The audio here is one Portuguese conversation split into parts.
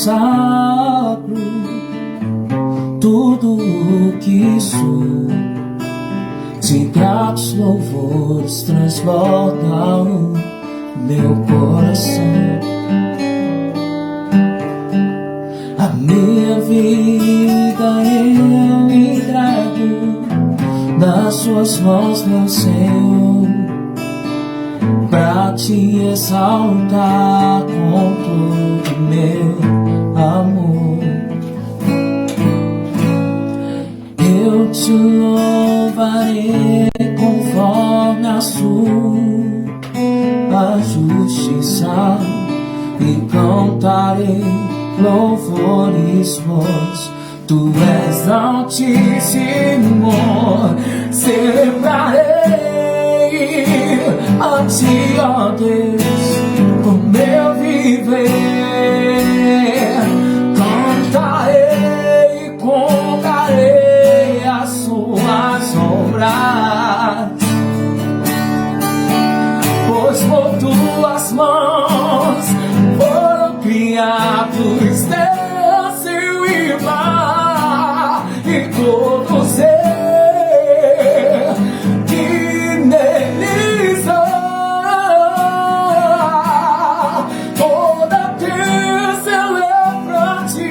consagro tudo o que sou. De gratos louvores transbordam meu coração. A minha vida eu entrego nas suas mãos, meu Senhor, pra te exaltar com todo meu amor. Eu te louvarei conforme a sua justiça e cantarei louvores bons. Tu és altíssimo, celebrarei a ti, ó Deus, o meu viver. Cantarei e contarei as suas obras, pois por tuas mãos foram criados céus e mar, e todo ser que neles há, toda Deus celebra-te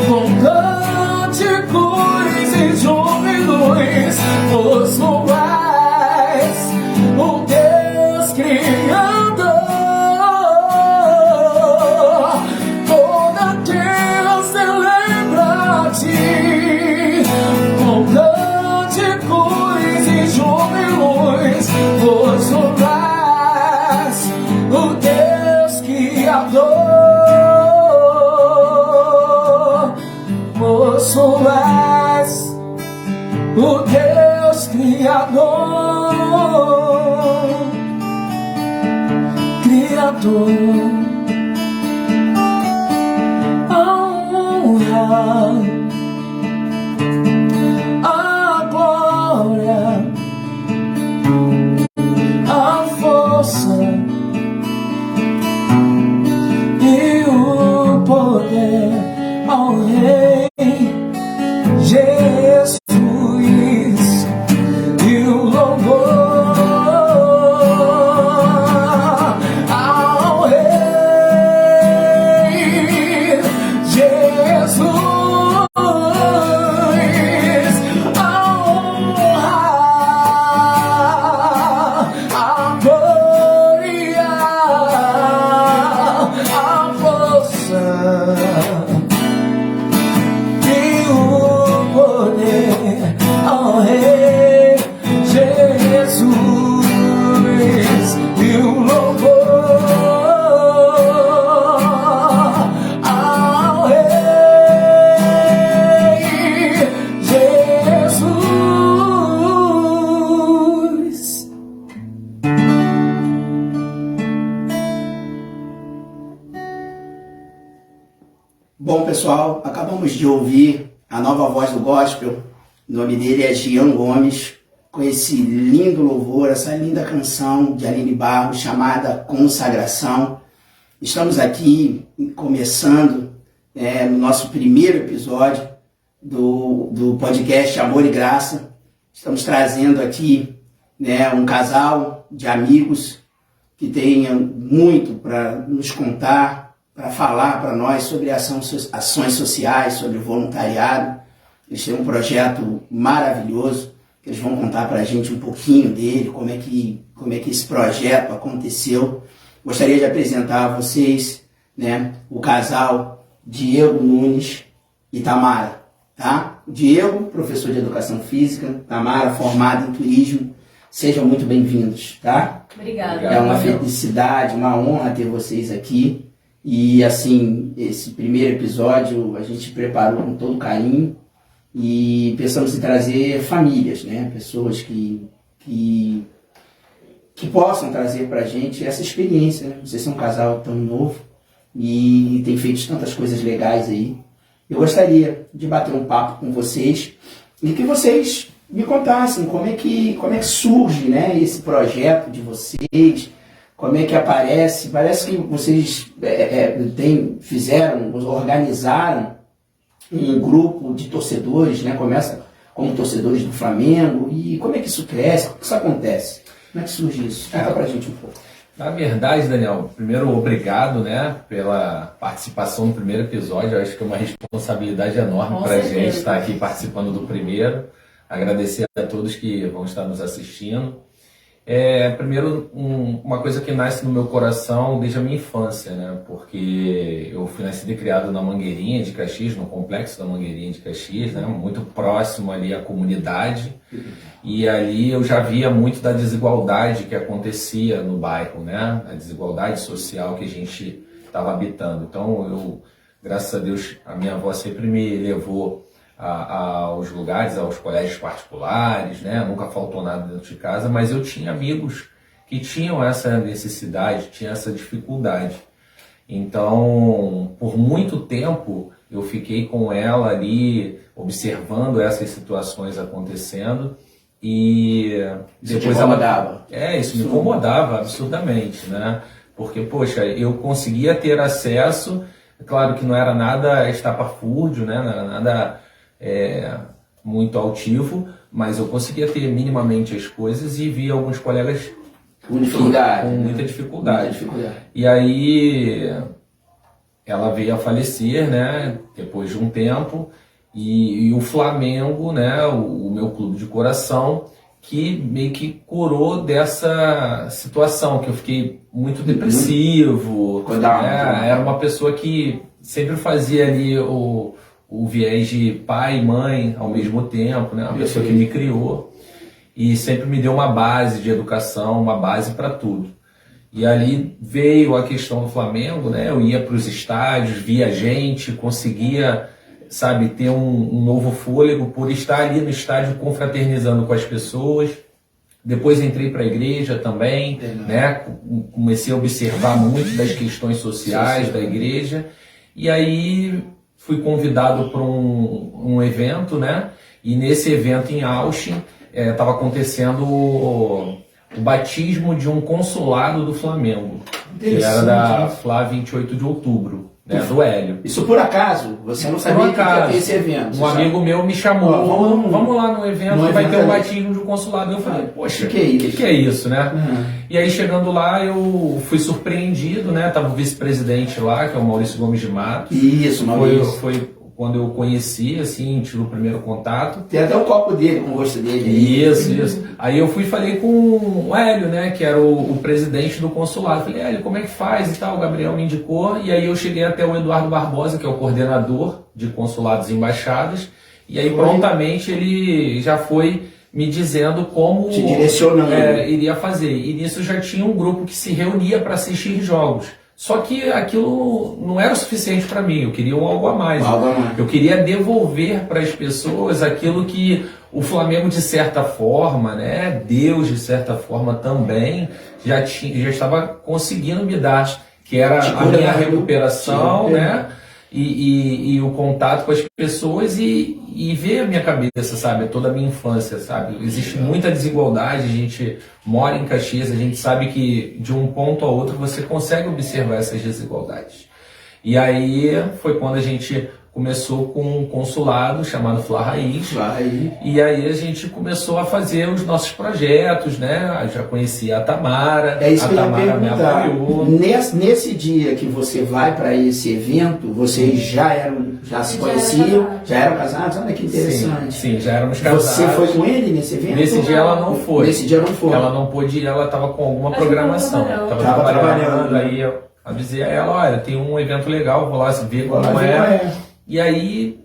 com cânticos e júbilos, pois tu és o Deus Criador. Toda Deus celebra-te com cânticos e júbilos, pois tu és o Deus Criador. Pois tu és o Deus Criador, Criador. A honra, a glória, a força e o poder ao Rei Jesus, e o louvor ao Rei Jesus, a honra, a glória, a força e o poder ao Rei Jesus, e o louvor ao Rei Jesus. Bom, pessoal, acabamos de ouvir a nova voz do gospel. O nome dele é Jean Gomes, com esse lindo louvor, essa linda canção de Aline Barros chamada Consagração. Estamos aqui começando no nosso primeiro episódio do podcast Amor e Graça. Estamos trazendo aqui um casal de amigos que tem muito para nos contar, para falar para nós sobre ações sociais, sobre voluntariado. Eles têm um projeto maravilhoso, que eles vão contar para a gente um pouquinho dele, como é que esse projeto aconteceu. Gostaria de apresentar a vocês o casal Diego Nunes e Tamara. Tá? Diego, professor de Educação Física, Tamara, formada em Turismo. Sejam muito bem-vindos. Tá? Obrigada. É uma felicidade, uma honra ter vocês aqui. E assim, esse primeiro episódio a gente preparou com todo carinho e pensamos em trazer famílias, pessoas que possam trazer pra gente essa experiência. Vocês são um casal tão novo e tem feito tantas coisas legais aí. Eu gostaria de bater um papo com vocês e que vocês me contassem como é que surge esse projeto de vocês, Como é que aparece? Parece que vocês organizaram um grupo de torcedores, né? Começa como torcedores do Flamengo. E como é que isso cresce? Como é que isso acontece? Como é que surge isso? Conta pra gente um pouco. Na verdade, Daniel, primeiro, obrigado, né, pela participação no primeiro episódio. Eu acho que é uma responsabilidade enorme para a gente estar aqui participando do primeiro. Agradecer a todos que vão estar nos assistindo. Primeiro, uma coisa que nasce no meu coração desde a minha infância, né? Porque eu fui nascido e criado na Mangueirinha de Caxias, no complexo da Mangueirinha de Caxias, né? Muito próximo ali à comunidade. E ali eu já via muito da desigualdade que acontecia no bairro, né? A desigualdade social que a gente estava habitando. Então, graças a Deus, a minha avó sempre me levou aos lugares, aos colégios particulares, né? Nunca faltou nada dentro de casa, mas eu tinha amigos que tinham essa necessidade, tinham essa dificuldade. Então, por muito tempo, eu fiquei com ela ali, observando essas situações acontecendo, e depois incomodava? Isso me incomodava absurdamente, né? Porque, poxa, eu conseguia ter acesso, claro que não era nada estapafúrdio, né? Não era nada muito altivo, mas eu conseguia ter minimamente as coisas e via alguns colegas com dificuldade, com muita dificuldade. E aí ela veio a falecer, né, depois de um tempo, e o Flamengo, né, o meu clube de coração, que meio que curou dessa situação, que eu fiquei muito depressivo, era uma pessoa que sempre fazia ali o viés de pai e mãe ao mesmo tempo, né? Uma pessoa que me criou e sempre me deu uma base de educação, uma base para tudo. E ali veio a questão do Flamengo, né? Eu ia para os estádios, via gente, conseguia, sabe, ter um novo fôlego por estar ali no estádio confraternizando com as pessoas. Depois entrei para a igreja também, né? Comecei a observar muito das questões sociais da igreja. E aí fui convidado para um evento, né? E nesse evento em Austin estava acontecendo o batismo de um consulado do Flamengo, que era da FLA 28 de outubro, né? Do Hélio. Isso por acaso? Você não sabia que ia ter esse evento? Um amigo meu me chamou, vamos lá no evento que vai ter o batismo de um consulado. Eu falei, poxa, o que é isso, né? E aí chegando lá eu fui surpreendido, né? Tava o vice-presidente lá, que é o Maurício Gomes de Matos. Isso, Maurício. Foi quando eu conheci, assim, tive o primeiro contato. Tem até o copo dele, com o rosto dele. Isso. Aí eu fui e falei com o Hélio, né, que era o presidente do consulado. Falei, Hélio, como é que faz e tal? O Gabriel me indicou. E aí eu cheguei até o Eduardo Barbosa, que é o coordenador de consulados e embaixadas. E aí prontamente ele já foi me dizendo como te direcionando. Iria fazer. E nisso já tinha um grupo que se reunia para assistir jogos. Só que aquilo não era o suficiente para mim, eu queria algo a mais. Eu queria devolver para as pessoas aquilo que o Flamengo, de certa forma, né, Deus, de certa forma, também já estava conseguindo me dar, que era a minha recuperação, né, e o contato com as pessoas e ver a minha cabeça, sabe, toda a minha infância, sabe. Existe muita desigualdade, a gente mora em Caxias, a gente sabe que de um ponto a outro você consegue observar essas desigualdades. E aí foi quando a gente começou com um consulado chamado FLA Raiz. E aí a gente começou a fazer os nossos projetos, né? Eu já conhecia a Tamara, a Tamara me apoiou. Nesse dia que você vai para esse evento, vocês já se conheciam, já eram casados? Olha que interessante. Sim, já éramos casados. Você foi com ele nesse evento? Nesse dia ela não foi. Nesse dia não foi. Ela não pôde ir, ela estava com alguma programação. Estava trabalhando. Aí eu avisei a ela, olha, tem um evento legal, vou lá ver como é. E aí,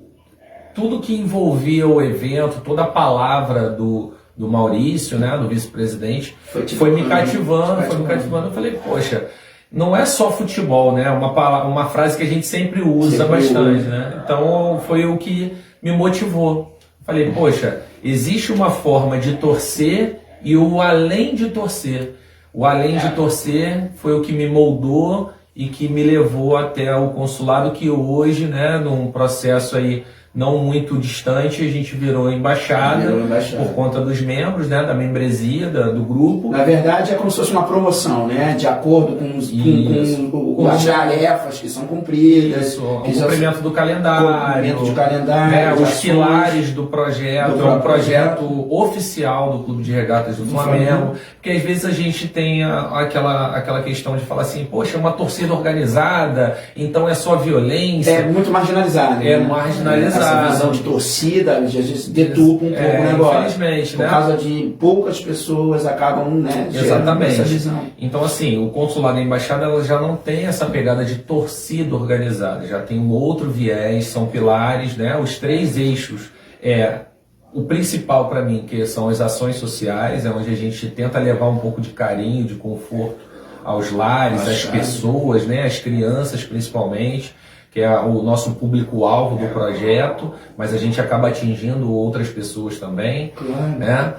tudo que envolvia o evento, toda a palavra do Maurício, né, do vice-presidente, foi me cativando. Eu falei, poxa, não é só futebol, né? Uma frase que a gente sempre usa bastante, né? Então, foi o que me motivou. Falei, poxa, existe uma forma de torcer e o além de torcer. O além de torcer foi o que me moldou e que me levou até o consulado, que hoje, né, num processo aí não muito distante, a gente virou embaixada, por conta dos membros, né, da membresia do grupo. Na verdade, é como se fosse uma promoção, né? De acordo com as tarefas que são cumpridas. O cumprimento do calendário. Né, os pilares do projeto. É um projeto oficial do Clube de Regatas do Flamengo. Porque às vezes a gente tem aquela questão de falar assim, poxa, é uma torcida organizada, então é só violência. É muito marginalizado. É marginalizado. Essa visão de torcida, às vezes deturpa um pouco o negócio. Infelizmente, Por causa de poucas pessoas acabam, né, exatamente. Essa visão. Então, assim, o consulado e a embaixada ela já não tem essa pegada de torcida organizada, já tem um outro viés, são pilares, né? Os 3 eixos. O principal para mim, que são as ações sociais, é onde a gente tenta levar um pouco de carinho, de conforto aos lares, às pessoas, né? As crianças principalmente, que é o nosso público-alvo do projeto, mas a gente acaba atingindo outras pessoas também, né?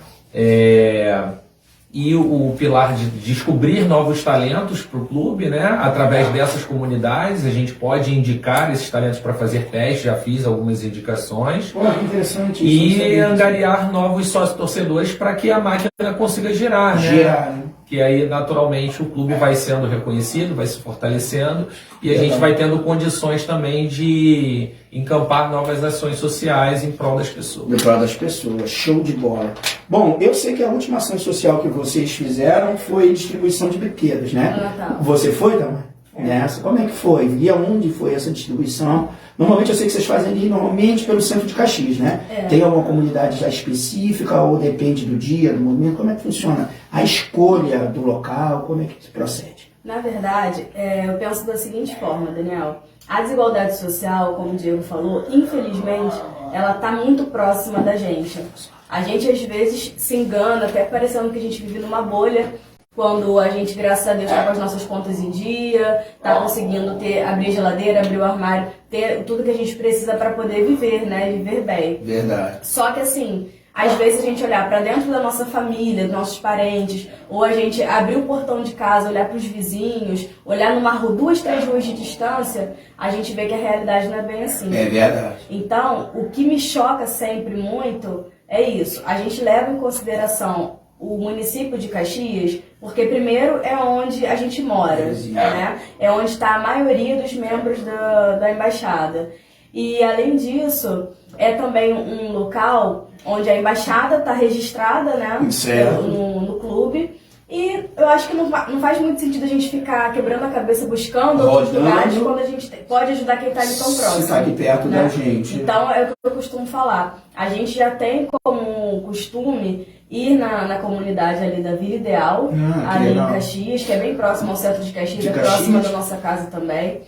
E o pilar de descobrir novos talentos para o clube, né? Através dessas comunidades, a gente pode indicar esses talentos para fazer testes, já fiz algumas indicações. Pô, que interessante. E angariar novos sócios-torcedores para que a máquina consiga girar, né? Que aí, naturalmente, o clube vai sendo reconhecido, vai se fortalecendo e a gente vai tendo condições também de encampar novas ações sociais em prol das pessoas. Em prol das pessoas, show de bola. Bom, eu sei que a última ação social que vocês fizeram foi distribuição de brinquedos, né? Você foi, Tamara? Nessa? Como é que foi? E aonde foi essa distribuição? Normalmente eu sei que vocês fazem ali normalmente pelo centro de Caxias, né? Tem alguma comunidade já específica ou depende do dia, do momento? Como é que funciona a escolha do local? Como é que procede? Na verdade, eu penso da seguinte forma, Daniel. A desigualdade social, como o Diego falou, infelizmente, ela está muito próxima da gente. A gente às vezes se engana, até parecendo que a gente vive numa bolha, quando a gente, graças a Deus, está com as nossas contas em dia, está conseguindo abrir a geladeira, abrir o armário, ter tudo que a gente precisa para poder viver, né? Viver bem. Verdade. Só que assim, às vezes a gente olhar para dentro da nossa família, dos nossos parentes, ou a gente abrir o portão de casa, olhar para os vizinhos, olhar numa rua, 2, 3 ruas de distância, a gente vê que a realidade não é bem assim. É verdade. Então, o que me choca sempre muito é isso. A gente leva em consideração o município de Caxias, porque primeiro é onde a gente mora, né? É onde está a maioria dos membros da embaixada. E além disso, é também um local onde a embaixada está registrada, né? No clube. E eu acho que não faz muito sentido a gente ficar quebrando a cabeça buscando outros lugares quando a gente pode ajudar quem está ali tão próximo. Está aqui perto, né, da gente. Então é o que eu costumo falar. A gente já tem como costume ir na comunidade ali da Vila Ideal, ali em Caxias, que é bem próximo ao centro de Caxias, próxima da nossa casa também.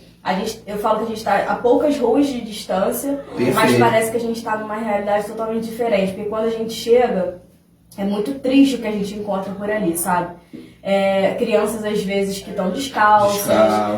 Eu falo que a gente está a poucas ruas de distância, mas parece que a gente está numa realidade totalmente diferente, porque quando a gente chega, é muito triste o que a gente encontra por ali, sabe? Crianças às vezes que estão descalças,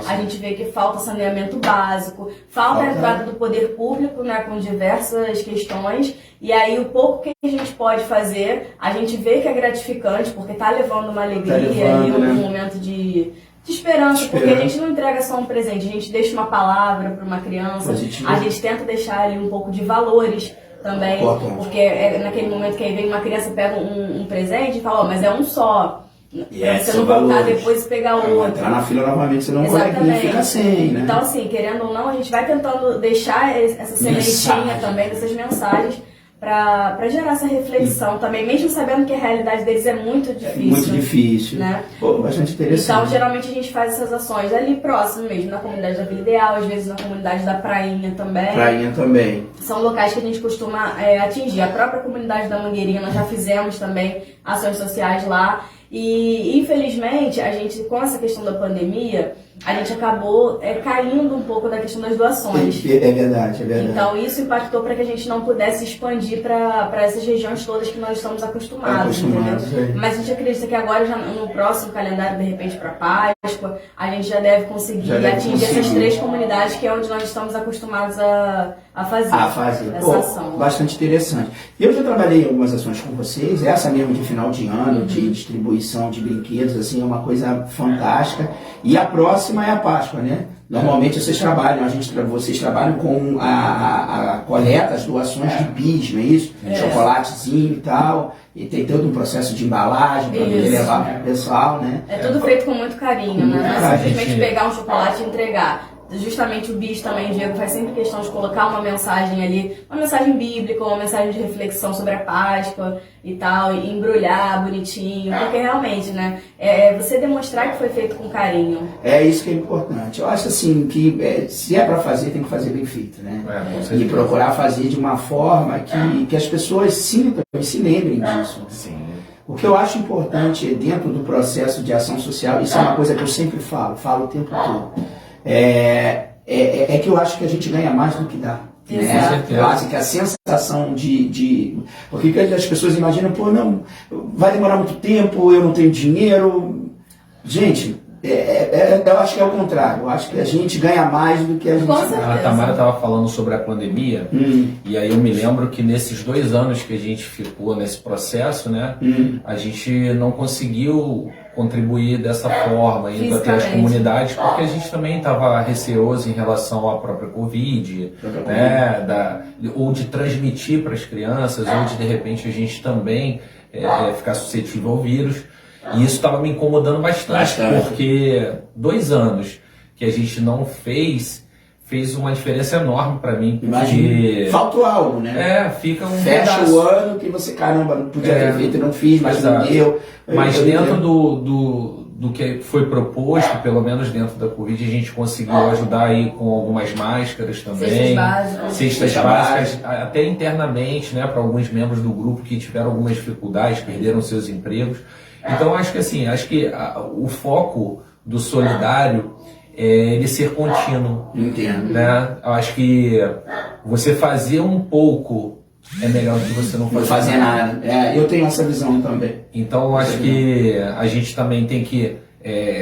a gente vê que falta saneamento básico, falta a entrada do poder público, né, com diversas questões, e aí o pouco que a gente pode fazer, a gente vê que é gratificante, porque tá levando uma alegria e um momento de esperança, porque a gente não entrega só um presente, a gente deixa uma palavra para uma criança, a gente tenta deixar ali um pouco de valores também, porque é naquele momento que aí vem uma criança, pega um presente e fala, mas é um só. Pra você não voltar depois e pegar outro. Entrar na fila novamente, você não consegue ficar sem, né? Então, assim, querendo ou não, a gente vai tentando deixar essa sementinha também, dessas mensagens, para gerar essa reflexão também, mesmo sabendo que a realidade deles é muito difícil. Muito difícil. Né? Pô, bastante interessante. Então, geralmente a gente faz essas ações ali próximo mesmo, na comunidade da Vila Ideal, às vezes na comunidade da Prainha também. Prainha também. São locais que a gente costuma atingir. A própria comunidade da Mangueirinha, nós já fizemos também ações sociais lá. E, infelizmente, a gente, com essa questão da pandemia, a gente acabou caindo um pouco da questão das doações. É verdade, é verdade. Então, isso impactou para que a gente não pudesse expandir para essas regiões todas que nós estamos acostumados, entendeu? Mas a gente acredita que agora, já no próximo calendário, de repente, para Páscoa, a gente já deve conseguir atingir essas 3 comunidades, que é onde nós estamos acostumados a fazer essa ação. Bastante interessante. Eu já trabalhei em algumas ações com vocês, essa mesmo de final de ano, de distribuição de brinquedos, assim, é uma coisa fantástica. E a próxima é a Páscoa, né? Normalmente vocês trabalham com a coleta, as doações de bis, não é isso? Chocolatezinho e tal, e tem todo um processo de embalagem para poder levar para o pessoal, né? É tudo feito com muito carinho, né? Não é simplesmente pegar um chocolate e entregar. Justamente o bis também, Diego, faz sempre questão de colocar uma mensagem ali, uma mensagem bíblica, uma mensagem de reflexão sobre a Páscoa e tal, e embrulhar bonitinho, porque realmente, né, você demonstrar que foi feito com carinho. É isso que é importante. Eu acho assim que se é para fazer, tem que fazer bem feito, né? E procurar fazer de uma forma que as pessoas sintam e se lembrem disso. Sim. O que eu acho importante dentro do processo de ação social, isso é uma coisa que eu sempre falo o tempo todo. Que eu acho que a gente ganha mais do que dá. Né? Eu acho que a sensação porque as pessoas imaginam, pô, não, vai demorar muito tempo, eu não tenho dinheiro. Gente, eu acho que é o contrário. Eu acho que a gente ganha mais do que a gente dá. A Tamara estava falando sobre a pandemia, e aí eu me lembro que nesses 2 anos que a gente ficou nesse processo, né, a gente não conseguiu contribuir dessa forma, indo até as comunidades, porque a gente também estava receoso em relação à própria Covid, né, ou de transmitir para as crianças, ou de repente a gente também ficar suscetível ao vírus. E isso estava me incomodando bastante, porque 2 anos que a gente não fez uma diferença enorme para mim. Imagina, faltou algo, né? Fica um Fecha pedaço. O ano que você, caramba, não podia ter feito, não fiz, mas não deu. Mas dentro do que foi proposto, pelo menos dentro da Covid, a gente conseguiu ajudar aí com algumas máscaras também. Cestas básicas, até internamente, né, para alguns membros do grupo que tiveram algumas dificuldades, perderam seus empregos. Então acho que o foco do solidário é ele ser contínuo. Entendo. Né? Eu acho que você fazer um pouco é melhor do que você não fazer nada. Eu tenho essa visão também. Então eu acho que a gente também tem que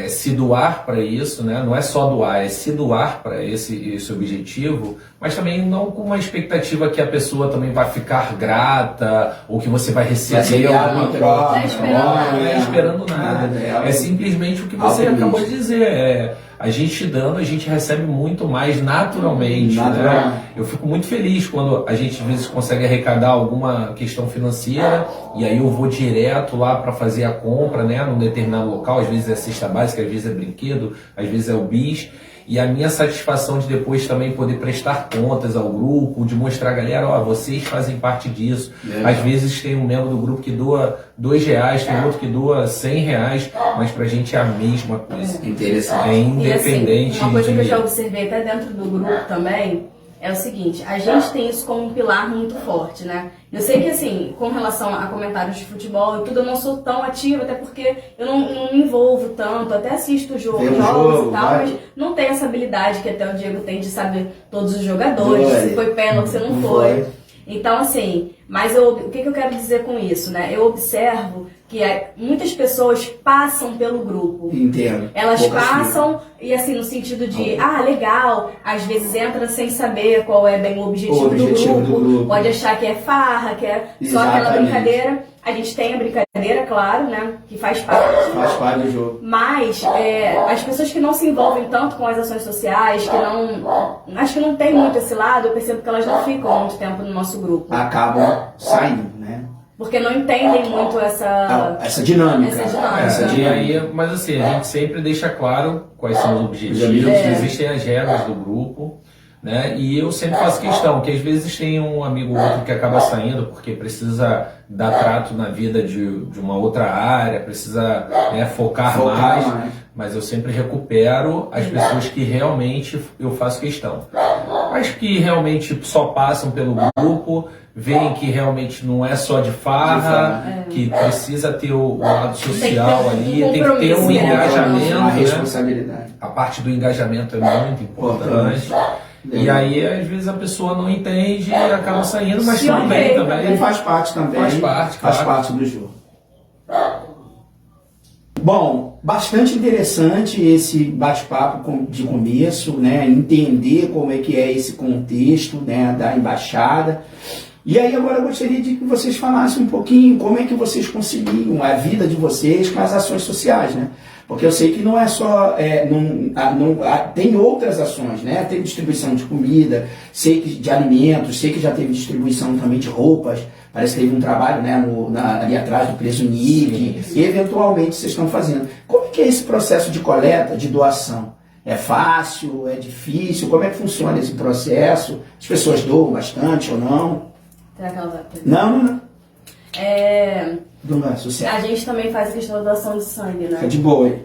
se doar para isso, né? Não é só doar, é se doar para esse objetivo, mas também não com uma expectativa que a pessoa também vai ficar grata ou que você vai receber alguma troca. Não é esperando nada. É simplesmente o que você acabou de dizer. A gente dando, a gente recebe muito mais naturalmente. Né? Eu fico muito feliz quando a gente às vezes consegue arrecadar alguma questão financeira e aí eu vou direto lá para fazer a compra, né, num determinado local. Às vezes é cesta básica, às vezes é brinquedo, às vezes é o bis. E a minha satisfação de depois também poder prestar contas ao grupo, de mostrar a galera, vocês fazem parte disso. Às vezes tem um membro do grupo que doa R$2, tem outro que doa R$100, mas pra gente é a mesma coisa. Interessante. É independente. E assim, uma coisa que eu já observei até dentro do grupo também é o seguinte, a gente tem isso como um pilar muito forte, né? Eu sei que, assim, com relação a comentários de futebol e tudo, eu não sou tão ativa, até porque eu não me envolvo tanto, até assisto jogos e tal, mas não tenho essa habilidade que até o Diego tem de saber todos os jogadores, se foi pênalti, se não foi. Então, assim, mas o que eu quero dizer com isso, né? Eu observo que muitas pessoas passam pelo grupo. Entendo. Elas passam e assim, no sentido de, legal, às vezes entra sem saber qual é bem o objetivo do grupo, pode achar que é farra, que é só aquela brincadeira. A gente tem a brincadeira, claro, né, que faz parte. Faz parte do jogo. Mas as pessoas que não se envolvem tanto com as ações sociais, acho que não tem muito esse lado, eu percebo que elas não ficam muito tempo no nosso grupo. Acabam saindo, né? Porque não entendem muito essa dinâmica. Mas assim, a gente sempre deixa claro quais são os objetivos, existem as regras do grupo, né? E eu sempre faço questão, que às vezes tem um amigo ou outro que acaba saindo porque precisa dar trato na vida de uma outra área, precisa focar mais, mas eu sempre recupero as pessoas que realmente eu faço questão. As que realmente só passam pelo grupo, veem que realmente não é só de farra, que precisa ter o lado social ali, tem que ter um engajamento, uma responsabilidade. A parte do engajamento é muito importante. E aí, às vezes, a pessoa não entende e acaba saindo, mas tudo bem também. Ele faz parte também. Faz parte do jogo. Bom, bastante interessante esse bate-papo de começo, né? Entender como é que é esse contexto, né, da embaixada. E aí agora eu gostaria de que vocês falassem um pouquinho como é que vocês conciliam a vida de vocês com as ações sociais, né? Porque eu sei que não é só, tem outras ações, né? Tem distribuição de comida, sei que de alimentos, sei que já teve distribuição também de roupas, parece que teve um trabalho, né, ali atrás do Preso Nick, e eventualmente vocês estão fazendo. Como é que é esse processo de coleta, de doação? É fácil, é difícil? Como é que funciona esse processo? As pessoas doam bastante ou não? Será que ela vai fazer? Não. A gente também faz questão da doação de sangue, né? Fica de boa aí.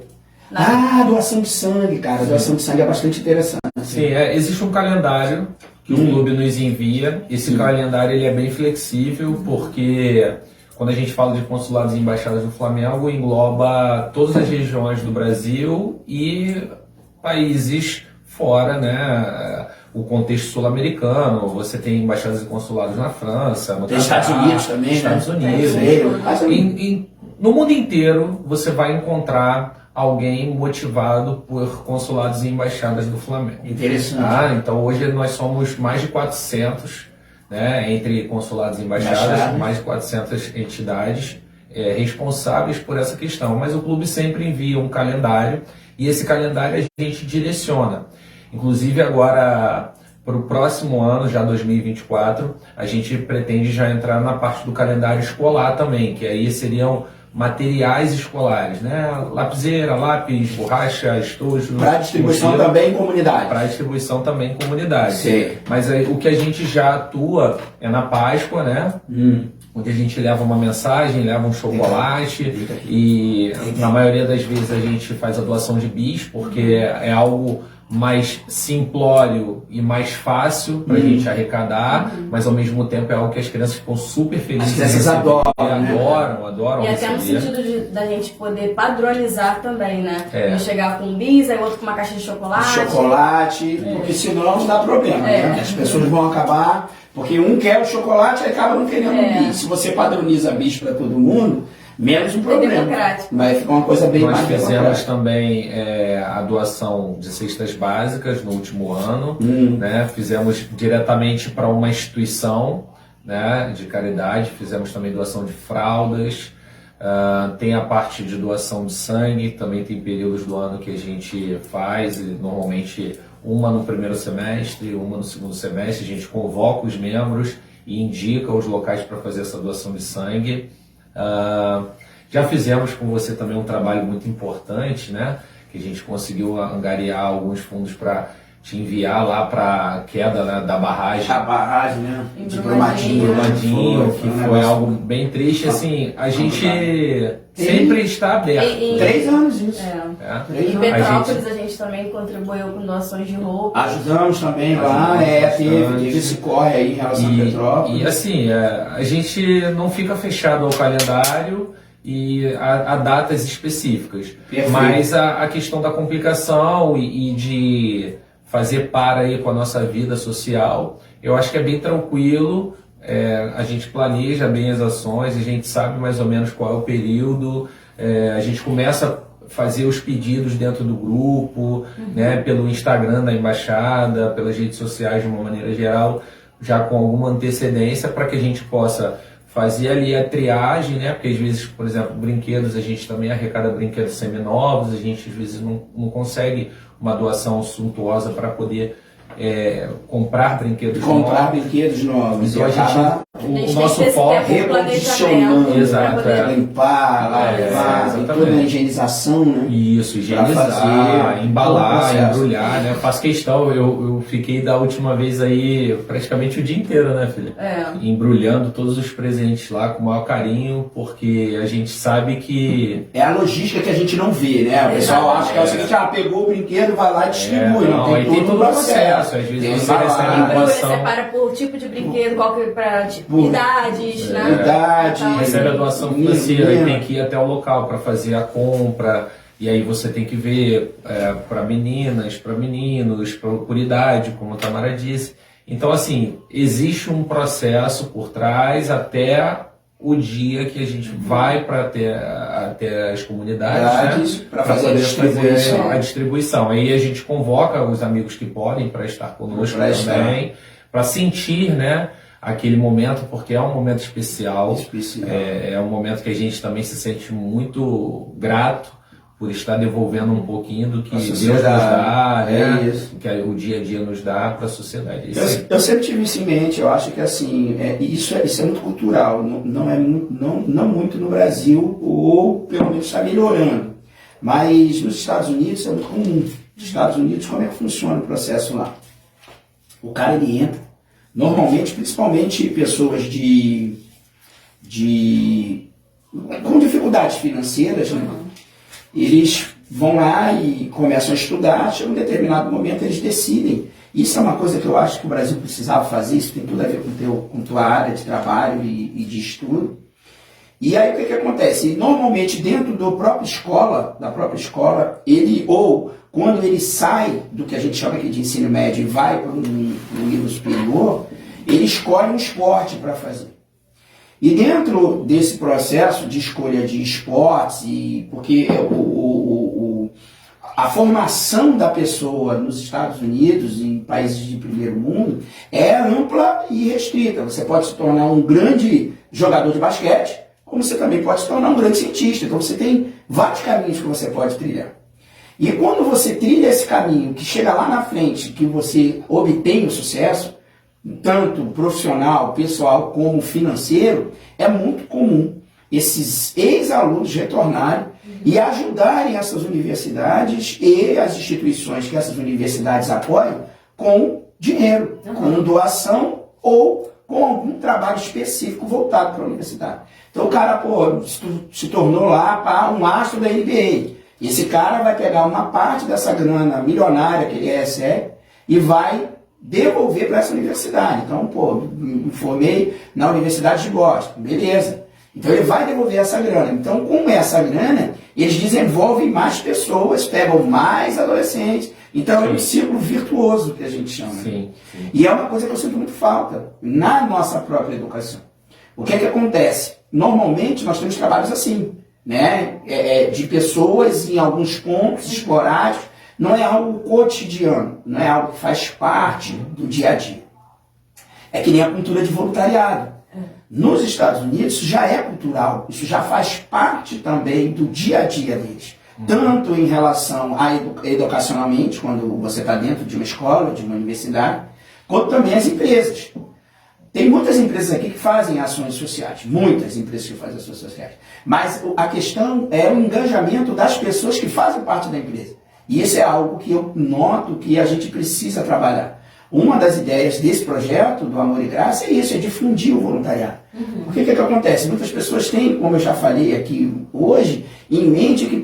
Doação de sangue, cara. Doação de sangue é bastante interessante. Sim, existe um calendário que o clube nos envia. Esse calendário ele é bem flexível, porque quando a gente fala de consulados e embaixadas do Flamengo, engloba todas as regiões do Brasil e países fora, né? O contexto sul-americano, você tem embaixadas e consulados na França, no Estados Unidos também, Estados Unidos. No mundo inteiro você vai encontrar alguém motivado por consulados e embaixadas do Flamengo. Interessante. Então hoje nós somos mais de 400, né, entre consulados e embaixadas, mais de 400 entidades responsáveis por essa questão. Mas o clube sempre envia um calendário e esse calendário a gente direciona. Inclusive agora, para o próximo ano, já 2024, a gente pretende já entrar na parte do calendário escolar também, que aí seriam materiais escolares, né? Lapiseira, lápis, borracha, estojo. Para distribuição também em comunidade. Para distribuição também em comunidade. Sim. Mas aí, o que a gente já atua é na Páscoa, né? Onde a gente leva uma mensagem, leva um chocolate e na maioria das vezes a gente faz a doação de bis, porque é algo mais simplório e mais fácil para a gente arrecadar, mas ao mesmo tempo é algo que as crianças ficam super felizes. As crianças adoram, adoram. E até no sentido da gente poder padronizar também, né? Chegar com um bis, aí outro com uma caixa de chocolate. Porque senão não dá problema, né? As pessoas vão acabar, porque um quer o chocolate e acaba não querendo um bis. Se você padroniza bis para todo mundo, menos um problema. Vai ficar uma coisa bem mais democrática. Nós fizemos também a doação de cestas básicas no último ano, né? Fizemos diretamente para uma instituição, né, de caridade, fizemos também doação de fraldas, tem a parte de doação de sangue, também tem períodos do ano que a gente faz, e normalmente uma no primeiro semestre, uma no segundo semestre, a gente convoca os membros e indica os locais para fazer essa doação de sangue. Já fizemos com você também um trabalho muito importante, né? Que a gente conseguiu angariar alguns fundos para te enviar lá para a queda, né, da barragem. A barragem, né? De Brumadinho, que foi algo bem triste. Assim, a gente sempre está aberto. 3 anos isso. Em Petrópolis a gente também contribuiu com doações de roupa. Ajudamos também lá, teve esse corre aí em relação a Petrópolis. E assim, a gente não fica fechado ao calendário e a datas específicas. Perfeito. Mas a questão da complicação e de fazer aí com a nossa vida social, eu acho que é bem tranquilo. A gente planeja bem as ações, a gente sabe mais ou menos qual é o período, a gente começa a fazer os pedidos dentro do grupo, né, pelo Instagram da Embaixada, pelas redes sociais de uma maneira geral, já com alguma antecedência, para que a gente possa fazer ali a triagem, né? Porque às vezes, por exemplo, brinquedos, a gente também arrecada brinquedos seminovos, a gente às vezes não consegue uma doação suntuosa para poder comprar brinquedos novos. Então a gente, o nosso foco é recondicionando, limpar, lavar, toda a higienização, né? Isso, higienizar, embalar, embrulhar, né? Eu faço questão, eu fiquei da última vez aí praticamente o dia inteiro, né, filha? Embrulhando todos os presentes lá com o maior carinho, porque a gente sabe que... É a logística que a gente não vê, né? O pessoal acha que é o seguinte, pegou o brinquedo, vai lá e distribui. Não, tem todo o processo. Às vezes você recebe a doação. Você separa por tipo de brinquedo, qual que para idades, né? Idade. Recebe a doação financeira e tem que ir até o local para fazer a compra. E aí você tem que ver para meninas, para meninos, por idade, como a Tamara disse. Então, assim, existe um processo por trás até o dia que a gente vai para até as comunidades, né, para fazer a distribuição. Aí a gente convoca os amigos que podem para estar conosco também, para sentir, né, aquele momento, porque é um momento especial. É um momento que a gente também se sente muito grato por estar devolvendo um pouquinho do que Deus nos dá, né? Que o dia a dia nos dá para a sociedade. Eu sempre tive isso em mente. Eu acho que assim, isso é muito cultural, não muito no Brasil, ou pelo menos está melhorando. Mas nos Estados Unidos é muito comum. Nos Estados Unidos, como é que funciona o processo lá? O cara ele entra, normalmente, principalmente pessoas com dificuldades financeiras, né? Eles vão lá e começam a estudar, chega um determinado momento eles decidem. Isso é uma coisa que eu acho que o Brasil precisava fazer, isso tem tudo a ver com tua área de trabalho e de estudo. E aí o que acontece? Normalmente dentro da própria escola, ele, ou quando ele sai do que a gente chama aqui de ensino médio e vai para um nível superior, ele escolhe um esporte para fazer. E dentro desse processo de escolha de esportes, porque a formação da pessoa nos Estados Unidos, em países de primeiro mundo, é ampla e restrita. Você pode se tornar um grande jogador de basquete, como você também pode se tornar um grande cientista. Então você tem vários caminhos que você pode trilhar. E quando você trilha esse caminho, que chega lá na frente, que você obtém o sucesso, tanto profissional, pessoal, como financeiro, é muito comum esses ex-alunos retornarem e ajudarem essas universidades e as instituições que essas universidades apoiam com dinheiro, com doação ou com algum trabalho específico voltado para a universidade. Então o cara se tornou lá um astro da NBA. Esse cara vai pegar uma parte dessa grana milionária que ele recebe e vai devolver para essa universidade. Então, me formei na Universidade de Boston, beleza. Então ele vai devolver essa grana. Então, com essa grana, eles desenvolvem mais pessoas, pegam mais adolescentes. Então, é um ciclo virtuoso que a gente chama. Sim. E é uma coisa que eu sinto muito falta na nossa própria educação. O que é que acontece? Normalmente, nós temos trabalhos assim, né? De pessoas em alguns pontos esporádicos. Não é algo cotidiano, não é algo que faz parte do dia a dia. É que nem a cultura de voluntariado. Nos Estados Unidos isso já é cultural, isso já faz parte também do dia a dia deles. Tanto em relação a educacionalmente, quando você está dentro de uma escola, de uma universidade, quanto também as empresas. Tem muitas empresas aqui que fazem ações sociais, muitas empresas que fazem ações sociais. Mas a questão é o engajamento das pessoas que fazem parte da empresa. E isso é algo que eu noto que a gente precisa trabalhar. Uma das ideias desse projeto, do Amor e Graça, é isso, é difundir o voluntariado. Porque o que acontece? Muitas pessoas têm, como eu já falei aqui hoje, em mente que,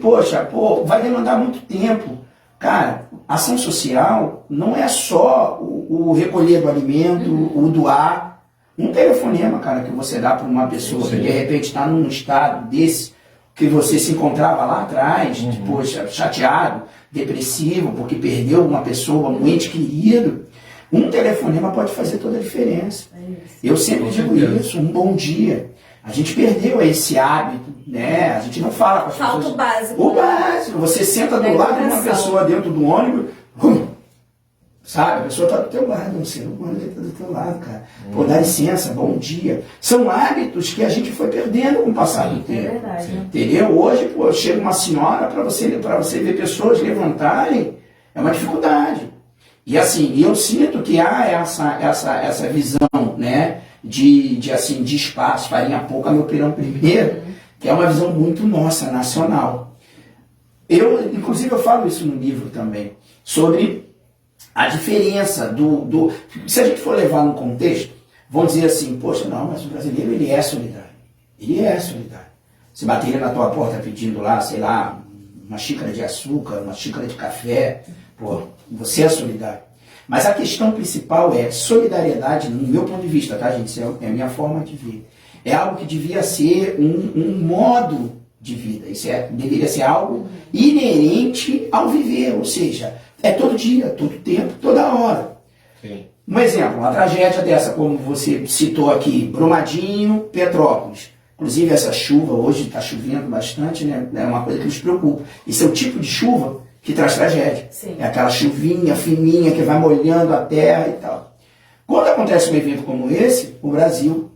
vai demandar muito tempo. Cara, ação social não é só o recolher do alimento, o doar. Um telefonema, cara, que você dá para uma pessoa que de repente está num estado desse, que você se encontrava lá atrás, chateado, depressivo, porque perdeu uma pessoa, um ente querido, um telefonema pode fazer toda a diferença. Eu sempre digo isso, um bom dia. A gente perdeu esse hábito, né? A gente não fala com as pessoas. Falta o básico. O básico. Você senta do lado de uma pessoa dentro do ônibus, sabe? A pessoa está do teu lado, um ser humano está do teu lado, cara. Dá licença, bom dia. São hábitos que a gente foi perdendo com o passar do tempo. É verdade. Entendeu? Hoje, chega uma senhora, para você ver pessoas levantarem, é uma dificuldade. E assim, eu sinto que há essa visão, né, de espaço, farinha pouca, meu pirão primeiro, que é uma visão muito nossa, nacional. Inclusive, eu falo isso no livro também, sobre a diferença se a gente for levar num contexto, vão dizer assim, poxa, não, mas o brasileiro, ele é solidário. Ele é solidário. Se bater na tua porta pedindo lá, sei lá, uma xícara de açúcar, uma xícara de café, você é solidário. Mas a questão principal é solidariedade, no meu ponto de vista, tá, gente? Isso é a minha forma de ver. É algo que devia ser um modo de vida. Isso deveria ser algo inerente ao viver, ou seja, é todo dia, todo tempo, toda hora. Sim. Um exemplo, uma tragédia dessa, como você citou aqui, Brumadinho, Petrópolis. Inclusive essa chuva, hoje está chovendo bastante, né? É uma coisa que nos preocupa. Esse é o tipo de chuva que traz tragédia. Sim. É aquela chuvinha fininha que vai molhando a terra e tal. Quando acontece um evento como esse, o Brasil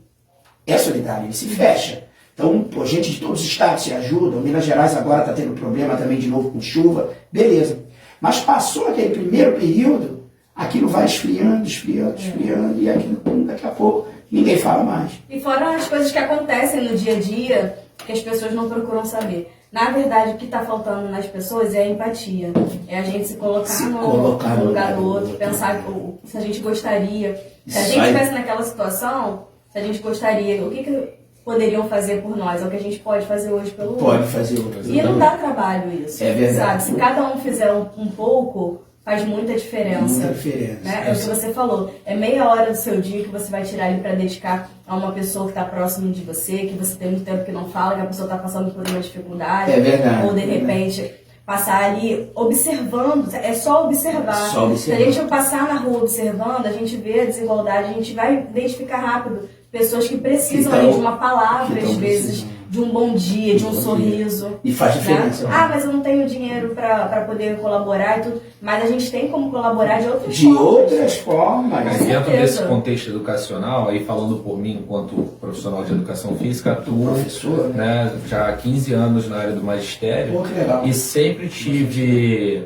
é solidário, ele se fecha. Então, pô, gente de todos os estados se ajudam. Minas Gerais agora está tendo problema também de novo com chuva. Beleza. Mas passou aquele primeiro período, aquilo vai esfriando, e aquilo, daqui a pouco, ninguém fala mais. E fora as coisas que acontecem no dia a dia, que as pessoas não procuram saber. Na verdade, o que está faltando nas pessoas é a empatia. É a gente se colocar no lugar do outro, pensar se a gente gostaria. Se a gente estivesse naquela situação, se a gente gostaria, o que poderiam fazer por nós? É o que a gente pode fazer hoje pelo outro. Pode fazer hoje. E não dá trabalho isso. É verdade. Sabe? Se cada um fizer um pouco, faz muita diferença. Muita diferença. Né? É o que você falou. É meia hora do seu dia que você vai tirar ali para dedicar a uma pessoa que está próximo de você, que você tem muito tempo que não fala, que a pessoa está passando por uma dificuldade. É verdade. Ou de repente passar ali observando. É só observar. Só observar. Se a gente passar na rua observando, a gente vê a desigualdade, a gente vai identificar rápido pessoas que precisam ali de uma palavra, às vezes, de um bom dia, de um sorriso. E faz diferença. Né? Ah, mas eu não tenho dinheiro para poder colaborar e tudo. Mas a gente tem como colaborar de outras formas. De outras formas. Mas dentro desse contexto educacional, aí falando por mim, enquanto profissional de educação física, atuo, né, já há 15 anos na área do magistério. Pô, que legal. E sempre tive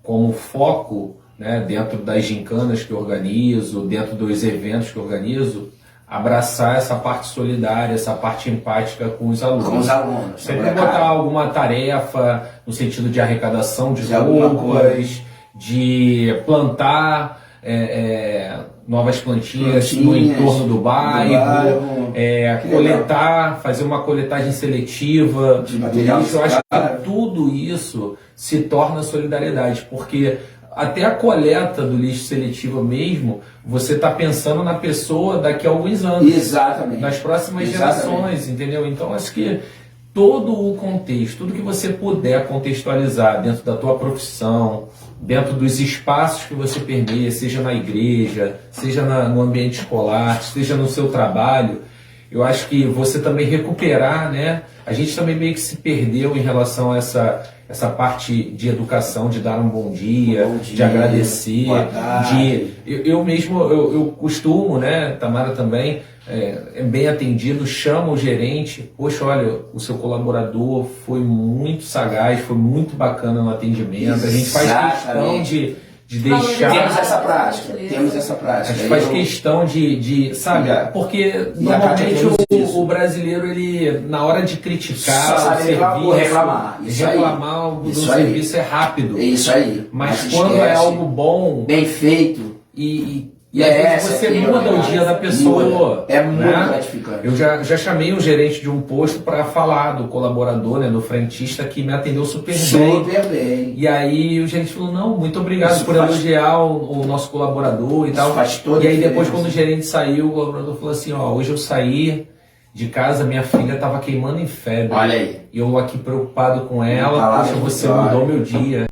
como foco, né, dentro das gincanas que eu organizo, dentro dos eventos que eu organizo, abraçar essa parte solidária, essa parte empática com os alunos. Com os alunos. Sempre botar alguma tarefa no sentido de arrecadação de roupas, de plantar novas plantinhas no entorno do bairro, coletar, fazer uma coletagem seletiva de material. Eu acho que tudo isso se torna solidariedade, porque até a coleta do lixo seletivo mesmo, você está pensando na pessoa daqui a alguns anos. Exatamente. Nas próximas gerações, entendeu? Então, acho que todo o contexto, tudo que você puder contextualizar dentro da tua profissão, dentro dos espaços que você permeia, seja na igreja, seja no ambiente escolar, seja no seu trabalho, eu acho que você também recuperar, né? A gente também meio que se perdeu em relação a essa parte de educação, de dar um bom dia, de agradecer, eu mesmo, eu costumo, né, Tamara também, é bem atendido, chama o gerente, poxa, olha, o seu colaborador foi muito sagaz, foi muito bacana no atendimento, a gente faz questão de deixar... Temos essa prática, A gente faz questão de sabe, porque normalmente o brasileiro, ele, na hora de criticar o serviço, reclamar do serviço é rápido. É isso aí. Mas quando é algo bom, bem feito, e às vezes você muda o dia da pessoa. É muito gratificante. Eu já chamei o gerente de um posto para falar do colaborador, né, do frentista, que me atendeu super bem. E aí o gerente falou, não, muito obrigado por elogiar o nosso colaborador e tal. E aí depois, quando o gerente saiu, o colaborador falou assim, ó, hoje eu saí de casa, minha filha estava queimando em febre. Olha aí. E eu aqui preocupado com ela, poxa, você mudou meu dia.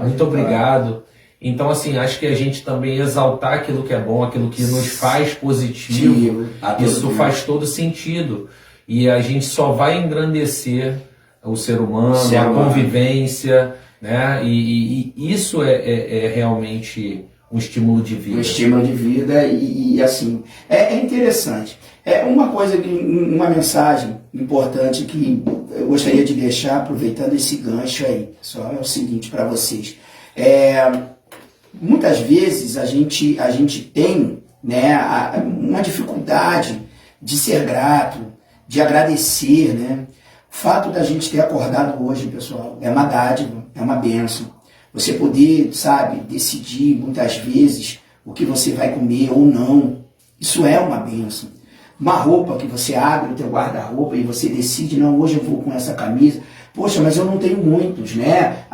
Muito obrigado. Então, assim, acho que a gente também exaltar aquilo que é bom, aquilo que nos faz positivo, isso faz todo sentido. E a gente só vai engrandecer o ser humano, a convivência, né? E isso é realmente um estímulo de vida. Um estímulo de vida e assim, é interessante. É uma coisa, uma mensagem importante que eu gostaria de deixar, aproveitando esse gancho aí, pessoal, é o seguinte para vocês. Muitas vezes a gente tem, né, uma dificuldade de ser grato, de agradecer, né? O fato da gente ter acordado hoje, pessoal, é uma dádiva, é uma bênção. Você poder, sabe, decidir muitas vezes o que você vai comer ou não, isso é uma bênção. Uma roupa que você abre o teu guarda-roupa e você decide, não, hoje eu vou com essa camisa. Poxa, mas eu não tenho muitos, né?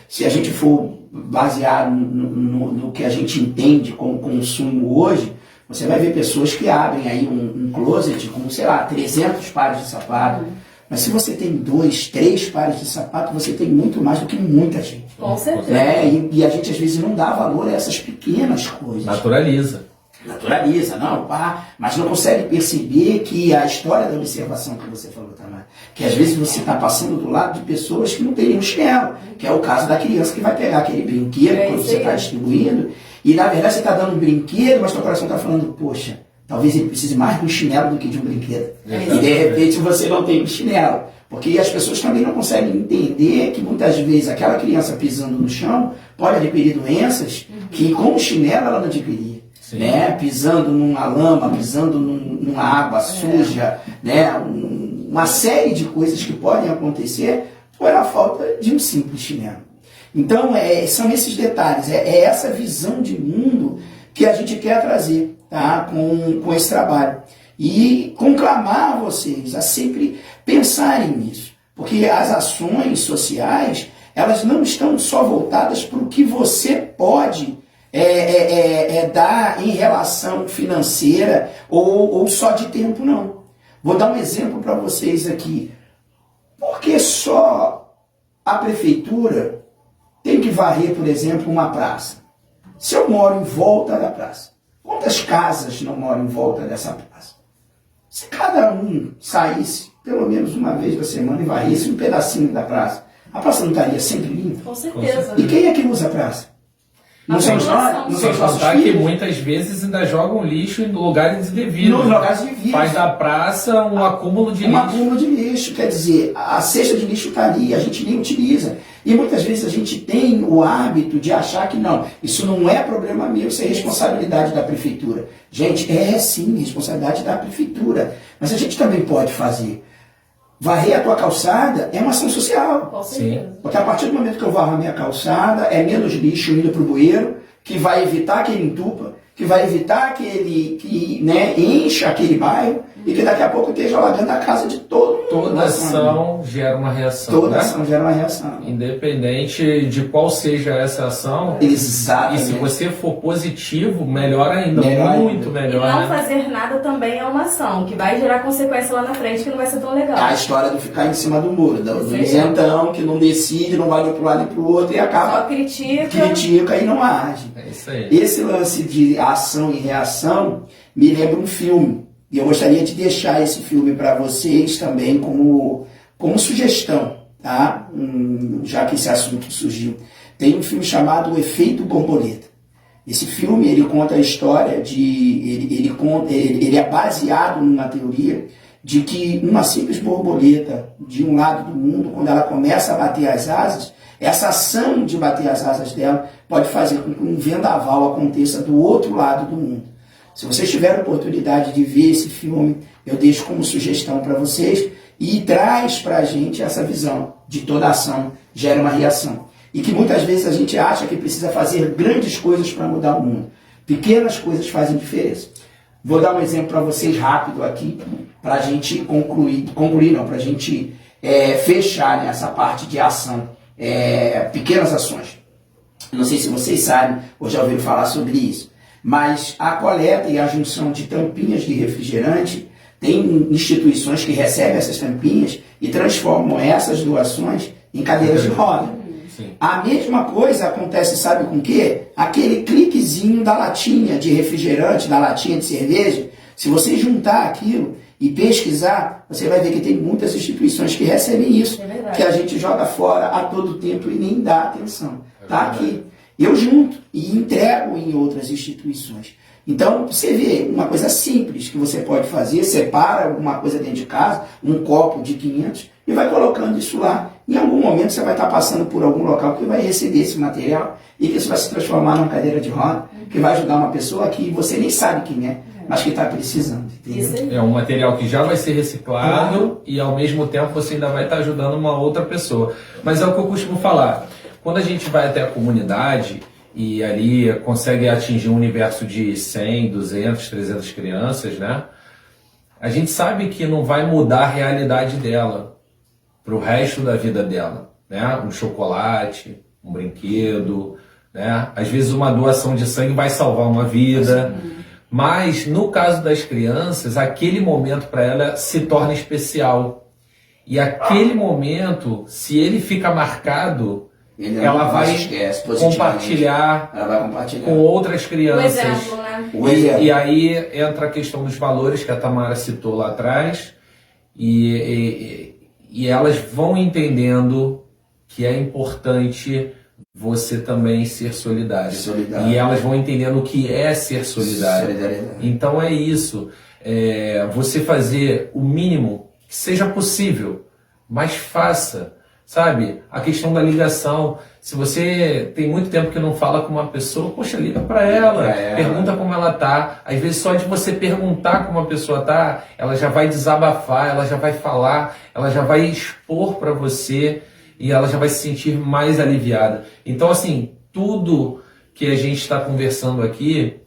Se a gente for baseado no que a gente entende como consumo hoje, você vai ver pessoas que abrem aí um closet com, sei lá, 300 pares de sapato. Mas se você tem 2, 3 pares de sapato, você tem muito mais do que muita gente. Com certeza. Né? E a gente às vezes não dá valor a essas pequenas coisas. Naturaliza, não, mas não consegue perceber que a história da observação que você falou também, que às vezes você está passando do lado de pessoas que não têm nenhum chinelo, que é o caso da criança que vai pegar aquele brinquedo quando você está distribuindo, e na verdade você está dando um brinquedo, mas teu coração está falando, poxa, talvez ele precise mais de um chinelo do que de um brinquedo. E de repente você não tem um chinelo. Porque as pessoas também não conseguem entender que muitas vezes aquela criança pisando no chão pode adquirir doenças que com o chinelo ela não adquiria. Né? Pisando numa lama, pisando numa água suja, né? Uma série de coisas que podem acontecer pela falta de um simples chinelo. Então, são esses detalhes, é essa visão de mundo que a gente quer trazer, tá? com esse trabalho. E conclamar vocês a sempre pensarem nisso. Porque as ações sociais, elas não estão só voltadas para o que você pode dar em relação financeira ou só de tempo, não. Vou dar um exemplo para vocês aqui. Por que só a prefeitura tem que varrer, por exemplo, uma praça? Se eu moro em volta da praça, quantas casas não moram em volta dessa praça? Se cada um saísse pelo menos uma vez por semana e varresse um pedacinho da praça, a praça não estaria sempre limpa? Com certeza. E quem é que usa a praça? Não são nós, sem contar que muitas vezes ainda jogam lixo em lugares indevidos. Nos lugares indevidos. Faz da praça um acúmulo de lixo. Um acúmulo de lixo, quer dizer, a cesta de lixo está ali, a gente nem utiliza. E muitas vezes a gente tem o hábito de achar que não, isso não é problema meu, isso é responsabilidade da prefeitura. Gente, sim, responsabilidade da prefeitura. Mas a gente também pode fazer. Varrer a tua calçada é uma ação social. Sim. Porque a partir do momento que eu varro a minha calçada, é menos lixo indo para o bueiro, que vai evitar que ele entupa, que vai evitar que ele encha aquele bairro e que daqui a pouco esteja alagando a casa de todo mundo. Toda ação gera uma reação. Toda ação gera uma reação. Independente de qual seja essa ação. Exatamente. E se você for positivo, melhor ainda. Muito melhor. E não fazer nada também é uma ação, que vai gerar consequência lá na frente que não vai ser tão legal. A história do ficar em cima do muro, do isentão, que não decide, não vai para um lado e para o outro e acaba. Só critica E não age. É isso aí. Esse lance de ação e reação me lembra um filme. E eu gostaria de deixar esse filme para vocês também como sugestão, tá? Já que esse assunto surgiu. Tem um filme chamado O Efeito Borboleta. Esse filme ele conta a história ele é baseado numa teoria de que uma simples borboleta de um lado do mundo, quando ela começa a bater as asas, essa ação de bater as asas dela pode fazer com que um vendaval aconteça do outro lado do mundo. Se vocês tiverem oportunidade de ver esse filme, eu deixo como sugestão para vocês e traz para a gente essa visão de toda ação gera uma reação. E que muitas vezes a gente acha que precisa fazer grandes coisas para mudar o mundo. Pequenas coisas fazem diferença. Vou dar um exemplo para vocês rápido aqui, para a gente para a gente fechar nessa parte de ação. Pequenas ações. Não sei se vocês sabem ou já ouviram falar sobre isso. Mas a coleta e a junção de tampinhas de refrigerante, tem instituições que recebem essas tampinhas e transformam essas doações em cadeiras de roda. Sim. A mesma coisa acontece, sabe com o quê? Aquele cliquezinho da latinha de refrigerante, da latinha de cerveja, se você juntar aquilo e pesquisar, você vai ver que tem muitas instituições que recebem isso, que a gente joga fora a todo tempo e nem dá atenção. Tá aqui. Eu junto e entrego em outras instituições. Então, você vê uma coisa simples que você pode fazer, separa alguma coisa dentro de casa, um copo de 500, e vai colocando isso lá. Em algum momento você vai estar passando por algum local que vai receber esse material e que isso vai se transformar numa cadeira de roda, que vai ajudar uma pessoa que você nem sabe quem é, mas que está precisando. Entendeu? É um material que já vai ser reciclado e ao mesmo tempo você ainda vai estar ajudando uma outra pessoa. Mas é o que eu costumo falar. Quando a gente vai até a comunidade e ali consegue atingir um universo de 100, 200, 300 crianças, né? A gente sabe que não vai mudar a realidade dela para o resto da vida dela, né? Um chocolate, um brinquedo, né? Às vezes uma doação de sangue vai salvar uma vida, mas no caso das crianças, aquele momento para ela se torna especial. E aquele momento, se ele fica marcado, ela vai compartilhar com outras crianças. O exemplo, né? E aí entra a questão dos valores que a Tamara citou lá atrás, e elas vão entendendo que é importante você também ser solidário. Solidário. E elas vão entendendo o que é ser solidário. Solidariedade. Então é isso. Você fazer o mínimo que seja possível, mas faça. Sabe? A questão da ligação. Se você tem muito tempo que não fala com uma pessoa, poxa, liga para ela, pergunta como ela tá. Às vezes só de você perguntar como a pessoa tá, ela já vai desabafar, ela já vai falar, ela já vai expor para você e ela já vai se sentir mais aliviada. Então, assim, tudo que a gente está conversando aqui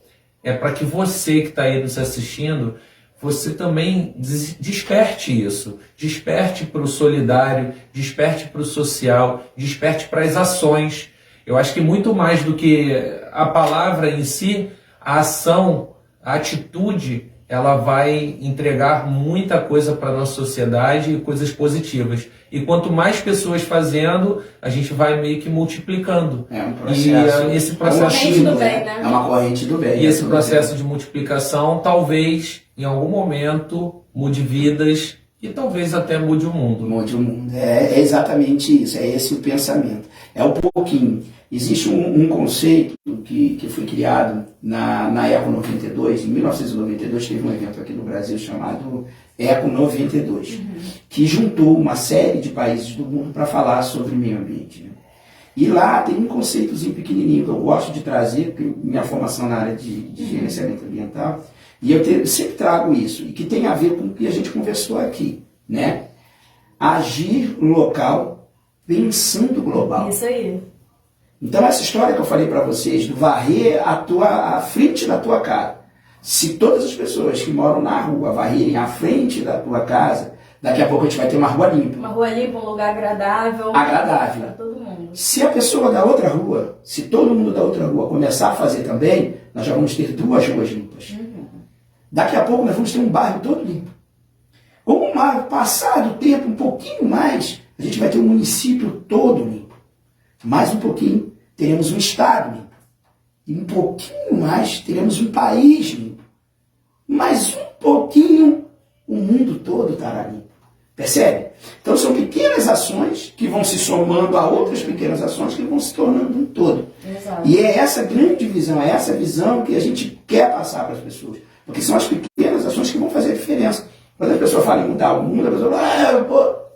é para que você que está aí nos assistindo, você também desperte isso. Desperte para o solidário, desperte para o social, desperte para as ações. Eu acho que muito mais do que a palavra em si, a ação, a atitude, ela vai entregar muita coisa para a nossa sociedade e coisas positivas. E quanto mais pessoas fazendo, a gente vai meio que multiplicando. É um processo. E esse processo é uma corrente do bem. E esse processo de multiplicação, talvez, em algum momento, mude vidas e talvez até mude o mundo. Mude o mundo. É exatamente isso. É esse o pensamento. É um pouquinho. Existe um conceito que foi criado na Eco 92. Em 1992 teve um evento aqui no Brasil chamado Eco 92, que juntou uma série de países do mundo para falar sobre meio ambiente. Né? E lá tem um conceitozinho pequenininho que eu gosto de trazer, porque minha formação na área de gerenciamento ambiental, e eu sempre trago isso, e que tem a ver com o que a gente conversou aqui, né? Agir local pensando global. Isso aí. Então essa história que eu falei para vocês, do varrer a frente da tua casa, se todas as pessoas que moram na rua varrerem a frente da tua casa, daqui a pouco a gente vai ter uma rua limpa. Uma rua limpa, um lugar agradável. Agradável. Para todo mundo. Se a pessoa da outra rua, se todo mundo da outra rua começar a fazer também, nós já vamos ter 2 ruas limpas. Daqui a pouco nós vamos ter um bairro todo limpo. Com passado o tempo, um pouquinho mais, a gente vai ter um município todo limpo. Mais um pouquinho, teremos um estado limpo. E um pouquinho mais, teremos um país limpo. Mais um pouquinho, o mundo todo estará limpo. Percebe? Então são pequenas ações que vão se somando a outras pequenas ações que vão se tornando um todo. Exato. E é essa grande visão, é essa visão que a gente quer passar para as pessoas. Porque são as pequenas ações que vão fazer a diferença. Quando a pessoa fala em mudar o mundo, a pessoa fala,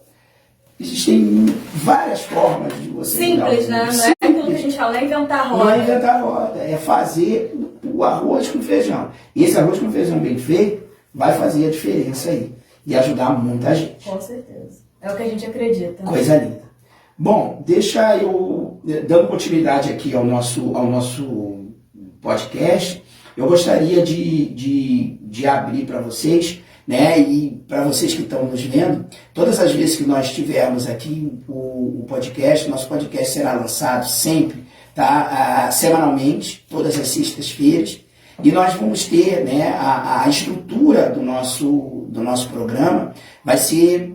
existem várias formas de você simples, mudar o mundo. Né? Não é aquilo que a gente fala, não é inventar roda. Não é inventar roda, é fazer o arroz com feijão. E esse arroz com feijão bem feito vai fazer a diferença aí. E ajudar muita gente. Com certeza. É o que a gente acredita. Coisa linda. Bom, deixa eu, dando continuidade aqui ao nosso podcast, eu gostaria de abrir para vocês, né, e para vocês que estão nos vendo, todas as vezes que nós tivermos aqui o podcast, nosso podcast será lançado sempre, tá, semanalmente, todas as sextas-feiras, e nós vamos ter, né, a estrutura do nosso programa vai ser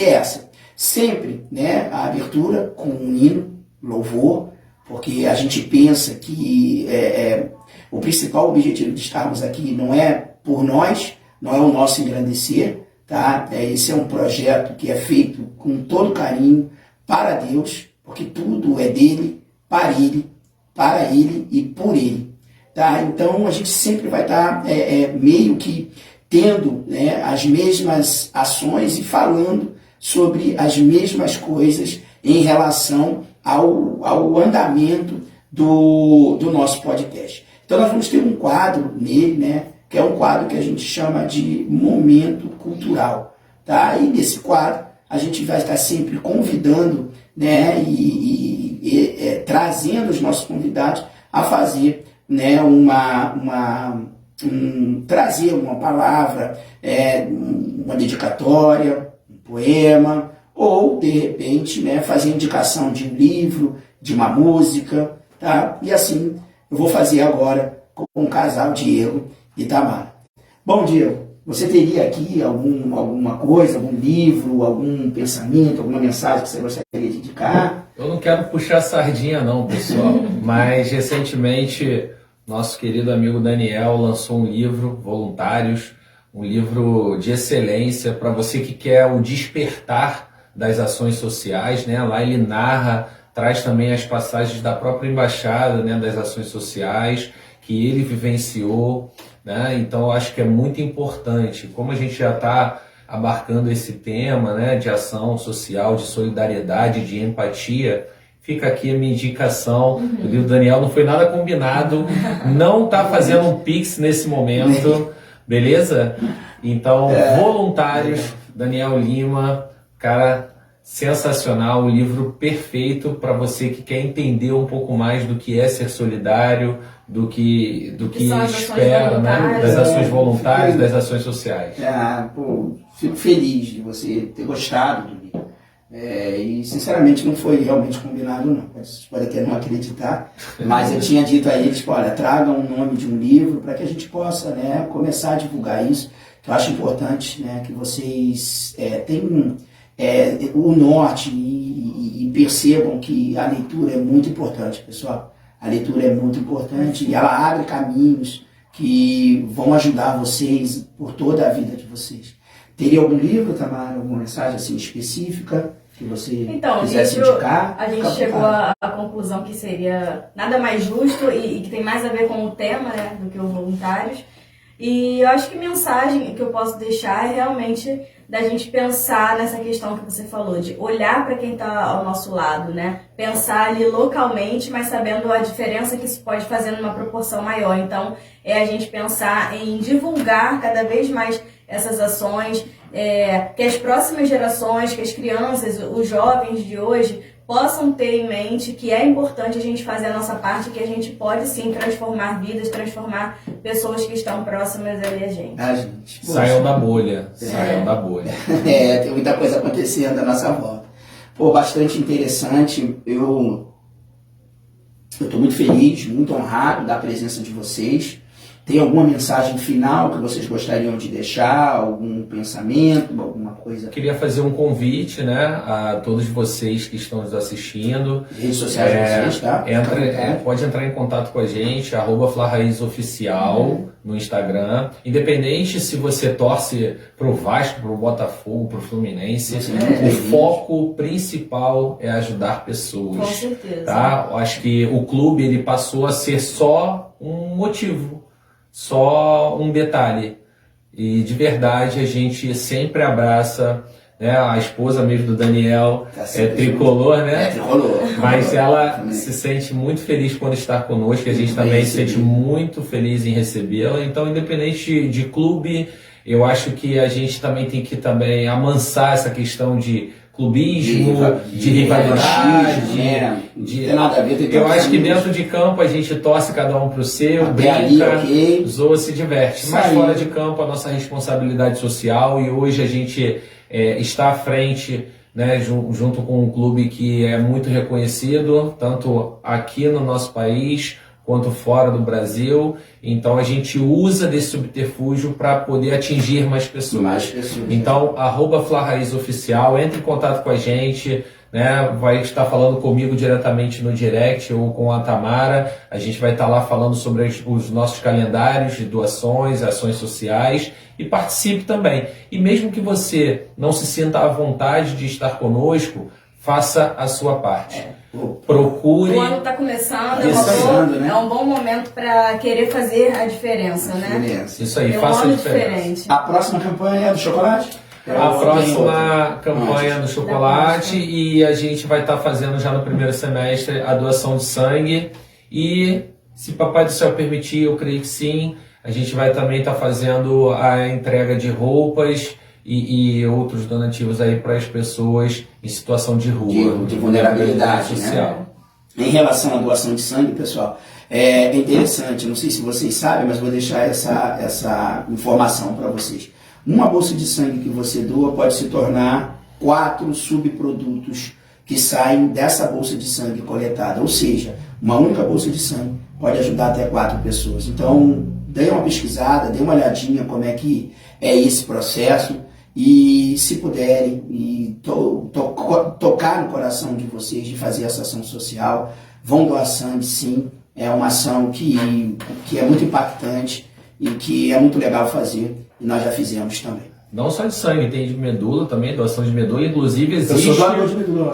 essa. Sempre, né, a abertura com um hino, louvor, porque a gente pensa que o principal objetivo de estarmos aqui não é por nós, não é o nosso engrandecer, tá? Esse é um projeto que é feito com todo carinho para Deus, porque tudo é dele, para ele e por ele. Tá? Então a gente sempre vai estar meio que tendo, né, as mesmas ações e falando sobre as mesmas coisas em relação ao andamento do nosso podcast. Então nós vamos ter um quadro nele, né, que é um quadro que a gente chama de Momento Cultural. Tá? E nesse quadro a gente vai estar sempre convidando, né, e trazendo os nossos convidados a fazer, né, trazer uma palavra, uma dedicatória, um poema, ou, de repente, né, fazer indicação de um livro, de uma música, tá? E assim eu vou fazer agora com o casal Diego e Tamara. Bom, Diego, você teria aqui alguma coisa, algum livro, algum pensamento, alguma mensagem que você gostaria de indicar? Eu não quero puxar sardinha não, pessoal, mas recentemente nosso querido amigo Daniel lançou um livro, Voluntários, um livro de excelência para você que quer o despertar das ações sociais, né? Lá ele narra traz também as passagens da própria embaixada, né, das ações sociais, que ele vivenciou, né? Então eu acho que é muito importante, como a gente já está abarcando esse tema, né, de ação social, de solidariedade, de empatia, fica aqui a minha indicação. O livro do Daniel não foi nada combinado, não está fazendo um Pix nesse momento, beleza? Então, Voluntários, Daniel Lima, cara, sensacional, o livro perfeito para você que quer entender um pouco mais do que é ser solidário, do que espera, né, das ações voluntárias, das ações sociais. Fico feliz de você ter gostado do livro. E sinceramente não foi realmente combinado não, vocês podem até não acreditar, mas eu tinha dito a eles, olha, tragam o nome de um livro para que a gente possa, né, começar a divulgar isso, que eu acho importante, né, que vocês tenham o norte e percebam que a leitura é muito importante, pessoal. A leitura é muito importante e ela abre caminhos que vão ajudar vocês por toda a vida de vocês. Teria algum livro, Tamara, alguma mensagem assim específica que você quisesse indicar? A gente chegou à conclusão que seria nada mais justo e que tem mais a ver com o tema, né, do que os voluntários. E eu acho que a mensagem que eu posso deixar é realmente da gente pensar nessa questão que você falou, de olhar para quem está ao nosso lado, né? Pensar ali localmente, mas sabendo a diferença que isso pode fazer numa proporção maior. Então, a gente pensar em divulgar cada vez mais essas ações, que as próximas gerações, que as crianças, os jovens de hoje possam ter em mente que é importante a gente fazer a nossa parte, que a gente pode sim transformar vidas, transformar pessoas que estão próximas ali a gente. Saiam da bolha, saiam da bolha. Tem muita coisa acontecendo à nossa volta. Bastante interessante. Eu estou muito feliz, muito honrado da presença de vocês. Tem alguma mensagem final que vocês gostariam de deixar? Algum pensamento, alguma coisa? Queria fazer um convite, né, a todos vocês que estão nos assistindo. Redes sociais de vocês, tá? Pode entrar em contato com a gente, @FlaRaizOficial no Instagram. Independente se você torce pro Vasco, pro Botafogo, pro Fluminense, o foco principal é ajudar pessoas. Com certeza. Tá? Eu acho que o clube ele passou a ser só um motivo, só um detalhe. E de verdade a gente sempre abraça, né? A esposa mesmo do Daniel é tricolor, né? Tricolor. Mas ela se sente muito feliz quando está conosco, e a gente também se sente muito feliz em recebê-la. Então, independente de clube, eu acho que a gente também tem que amansar essa questão de clubismo, de rivalidade, não tem nada a ver. Eu acho que dentro de campo a gente torce cada um pro seu, brinca, zoa, se diverte. Mas fora de campo a nossa responsabilidade social, e hoje a gente está à frente, né, junto com um clube que é muito reconhecido, tanto aqui no nosso país quanto fora do Brasil. Então a gente usa desse subterfúgio para poder atingir mais pessoas. Então, @FlaRaizOficial, entre em contato com a gente, né? Vai estar falando comigo diretamente no direct ou com a Tamara. A gente vai estar lá falando sobre os nossos calendários de doações, ações sociais, e participe também. E mesmo que você não se sinta à vontade de estar conosco, faça a sua parte. Procure. O ano está começando, né? É um bom momento para querer fazer a diferença, né? Isso aí, faça a diferença. Diferente. A próxima campanha é do chocolate? A próxima campanha do chocolate, e a gente vai estar fazendo já no primeiro semestre a doação de sangue. E se Papai do Céu permitir, eu creio que sim, a gente vai também estar fazendo a entrega de roupas e outros donativos aí para as pessoas em situação de rua, de vulnerabilidade social. Né? Em relação à doação de sangue, pessoal, é interessante, não sei se vocês sabem, mas vou deixar essa informação para vocês. Uma bolsa de sangue que você doa pode se tornar 4 subprodutos que saem dessa bolsa de sangue coletada, ou seja, uma única bolsa de sangue pode ajudar até 4 pessoas. Então, dê uma pesquisada, dê uma olhadinha como é que é esse processo. E se puderem tocar no coração de vocês de fazer essa ação social, vão doar sangue, sim. É uma ação que é muito impactante e que é muito legal fazer, e nós já fizemos também. Não só de sangue, tem de medula também, doação de medula. Inclusive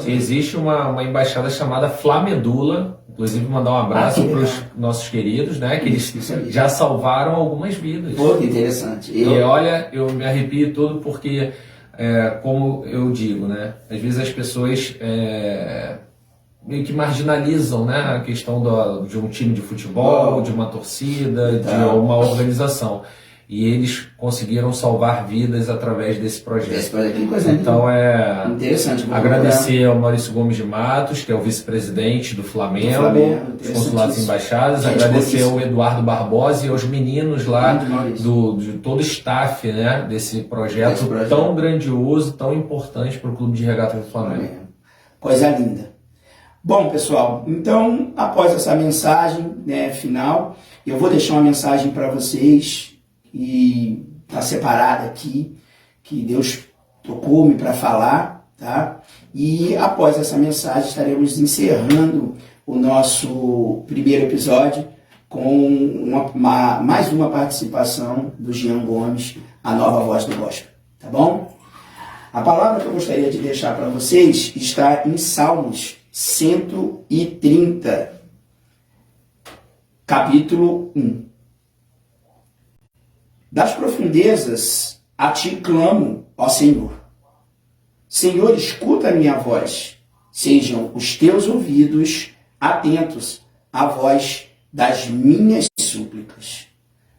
existe uma embaixada chamada Flamedula. Inclusive mandar um abraço para os nossos queridos, né? Que eles já salvaram algumas vidas. Pô, que interessante. E olha, eu me arrepio todo porque, como eu digo, né? Às vezes as pessoas meio que marginalizam, né, a questão de um time de futebol, de uma torcida, de uma organização. E eles conseguiram salvar vidas através desse projeto. Então interessante. Agradecer ao Maurício Gomes de Matos, que é o vice-presidente do Flamengo, dos consulados e embaixadas. Agradecer ao Eduardo Barbosa e aos meninos lá de todo o staff, né, desse projeto tão grandioso, tão importante para o Clube de Regata do Flamengo. Coisa linda. Bom, pessoal, então, após essa mensagem, né, final, eu vou deixar uma mensagem para vocês e está separada aqui, que Deus tocou-me para falar, tá? E após essa mensagem estaremos encerrando o nosso primeiro episódio com mais uma participação do Jean Gomes, a nova voz do gospel, tá bom? A palavra que eu gostaria de deixar para vocês está em Salmos 130, capítulo 1. Das profundezas a ti clamo, ó Senhor. Senhor, escuta a minha voz. Sejam os teus ouvidos atentos à voz das minhas súplicas.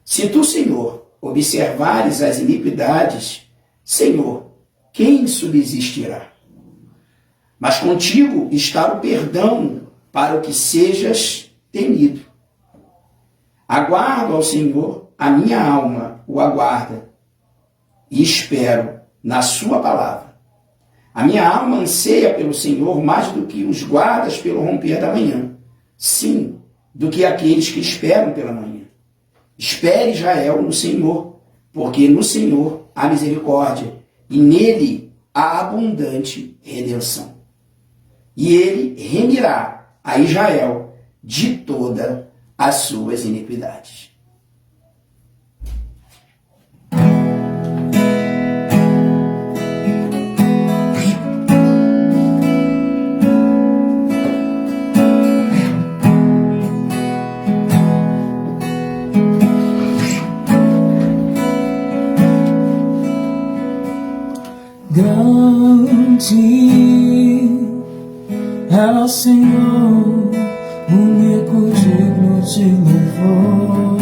Se tu, Senhor, observares as iniquidades, Senhor, quem subsistirá? Mas contigo está o perdão para o que sejas temido. Aguardo ao Senhor, a minha alma o aguarda, e espero na sua palavra. A minha alma anseia pelo Senhor mais do que os guardas pelo romper da manhã. Sim, do que aqueles que esperam pela manhã. Espere, Israel, no Senhor, porque no Senhor há misericórdia, e nele há abundante redenção. E ele remirá a Israel de todas as suas iniquidades. É o Senhor, único digno de louvor.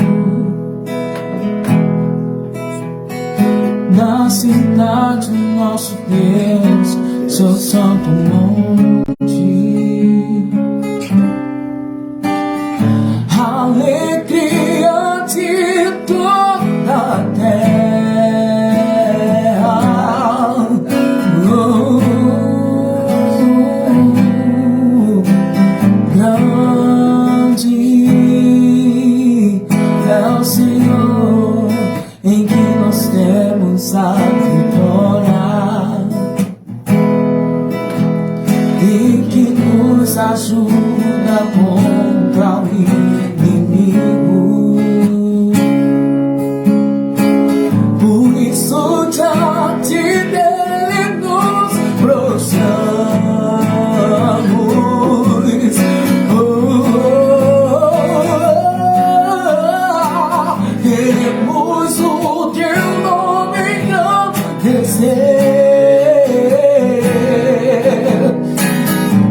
Na cidade do nosso Deus, seu santo monte. Alegria de toda a terra. A vitória e que nos ajuda contra o inimigo. Por isso diante dele nos prostramos. Queremos o teu nome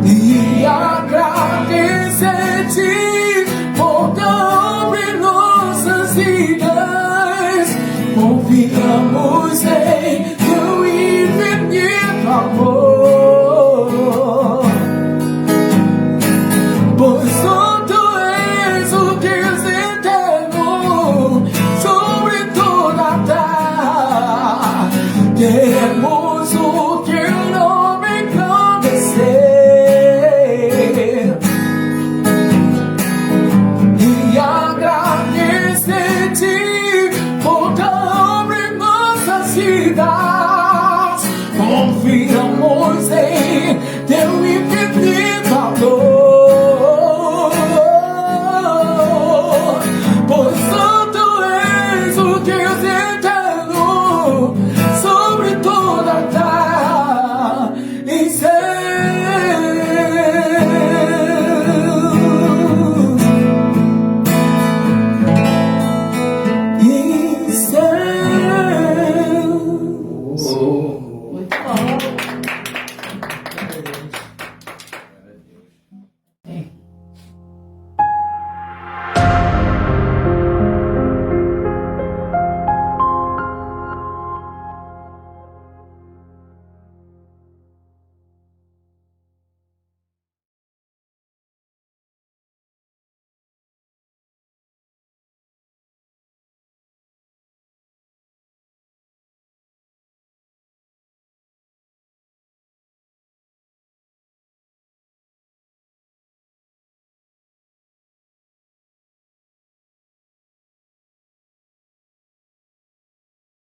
e agradecer-te por tão abrir nossas vidas. Confiamos em teu infinito amor.